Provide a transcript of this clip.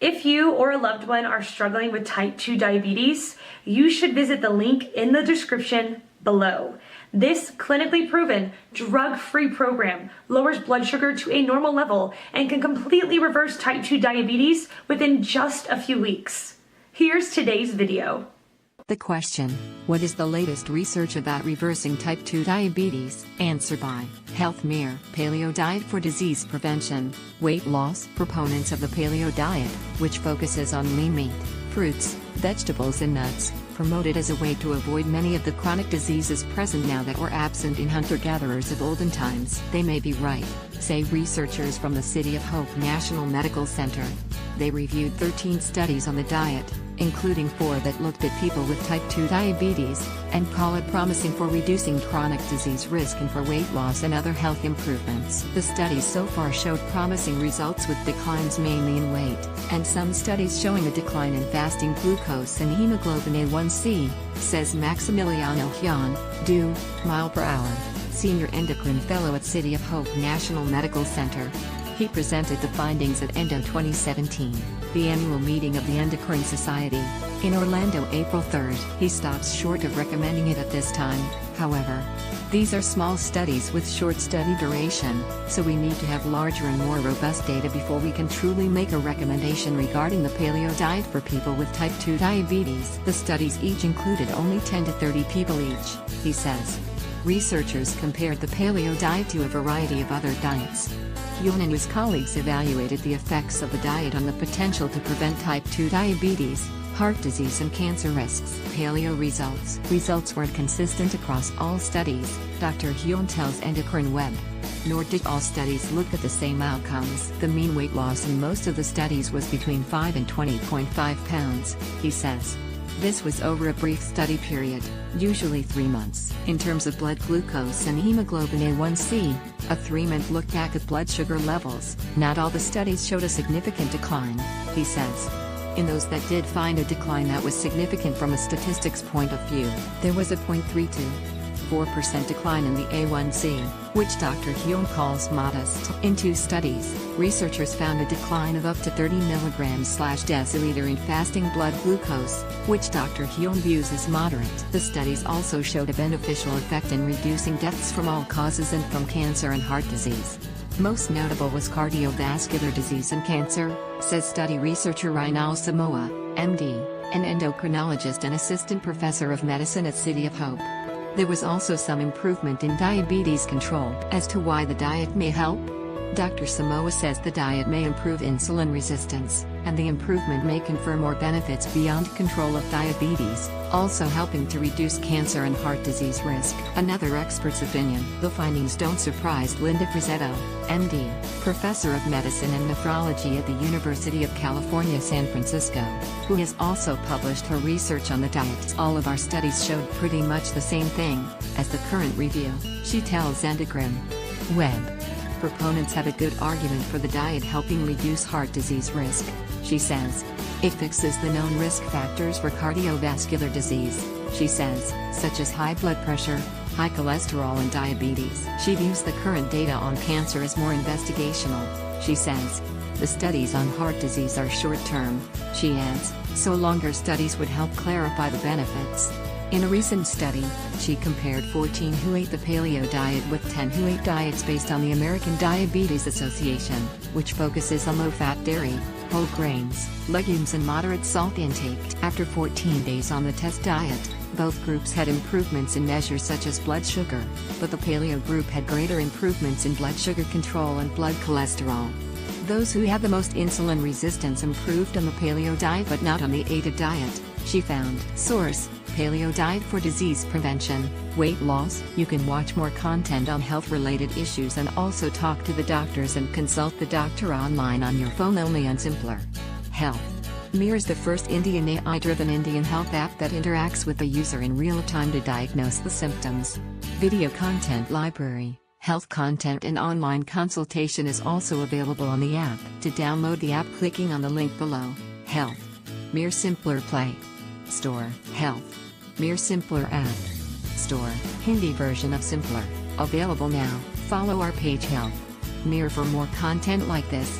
If you or a loved one are struggling with type 2 diabetes, you should visit the link in the description below. This clinically proven, drug-free program lowers blood sugar to a normal level and can completely reverse type 2 diabetes within just a few weeks. Here's today's video. The question: what is the latest research about reversing type 2 diabetes? Answer by Health Mirror. Paleo diet for disease prevention, weight loss. Proponents of the paleo diet, which focuses on lean meat, fruits, vegetables and nuts, promote it as a way to avoid many of the chronic diseases present now that were absent in hunter-gatherers of olden times. They may be right, say researchers from the City of Hope National Medical Center. They reviewed 13 studies on the diet, including 4 that looked at people with type 2 diabetes, and call it promising for reducing chronic disease risk and for weight loss and other health improvements. The studies so far showed promising results with declines mainly in weight, and some studies showing a decline in fasting glucose and hemoglobin A1c, says Maximiliano Hyun, DO, mile/hour, Senior Endocrine Fellow at City of Hope National Medical Center. He presented the findings at ENDO 2017, the annual meeting of the Endocrine Society, in Orlando April 3rd. He stops short of recommending it at this time, however. These are small studies with short study duration, so we need to have larger and more robust data before we can truly make a recommendation regarding the paleo diet for people with type 2 diabetes. The studies each included only 10 to 30 people each, he says. Researchers compared the paleo diet to a variety of other diets. Hyun and his colleagues evaluated the effects of the diet on the potential to prevent type 2 diabetes, heart disease and cancer risks. Paleo results. Results weren't consistent across all studies, Dr. Hyun tells Endocrine Web. Nor did all studies look at the same outcomes. The mean weight loss in most of the studies was between 5 and 20.5 pounds, he says. This was over a brief study period, usually 3 months. In terms of blood glucose and hemoglobin A1c, a 3-month look back at blood sugar levels, not all the studies showed a significant decline, he says. In those that did find a decline that was significant from a statistics point of view, there was a 0.324% decline in the A1c, which Dr. Hyun calls modest. In 2 studies, researchers found a decline of up to 30 mg/deciliter in fasting blood glucose, which Dr. Hyun views as moderate. The studies also showed a beneficial effect in reducing deaths from all causes and from cancer and heart disease. Most notable was cardiovascular disease and cancer, says study researcher Reinal Samoa, MD, an endocrinologist and assistant professor of medicine at City of Hope. There was also some improvement in diabetes control. As to why the diet may help, Dr. Samoa says the diet may improve insulin resistance, and the improvement may confer more benefits beyond control of diabetes, also helping to reduce cancer and heart disease risk. Another expert's opinion. The findings don't surprise Linda Frizzetto, MD, professor of medicine and nephrology at the University of California, San Francisco, who has also published her research on the diet. All of our studies showed pretty much the same thing as the current review, she tells Endocrine Web. Proponents have a good argument for the diet helping reduce heart disease risk, she says. It fixes the known risk factors for cardiovascular disease, she says, such as high blood pressure, high cholesterol and diabetes. She views the current data on cancer as more investigational, she says. The studies on heart disease are short-term, she adds, so longer studies would help clarify the benefits. In a recent study, she compared 14 who ate the paleo diet with 10 who ate diets based on the American Diabetes Association, which focuses on low-fat dairy, whole grains, legumes and moderate salt intake. After 14 days on the test diet, both groups had improvements in measures such as blood sugar, but the paleo group had greater improvements in blood sugar control and blood cholesterol. Those who had the most insulin resistance improved on the paleo diet but not on the AIDA diet, she found. Source: Paleo diet for disease prevention, weight loss. You can watch more content on health-related issues and also talk to the doctors and consult the doctor online on your phone only on Simpler Health. Mirror is the first Indian AI-driven Indian health app that interacts with the user in real time to diagnose the symptoms. Video content library, health content and online consultation is also available on the app. To download the app, clicking on the link below. Health Mirror Simpler Play Store. Health Mirror Simpler App Store. Hindi version of Simpler, available now. Follow our page Health Mirror for more content like this.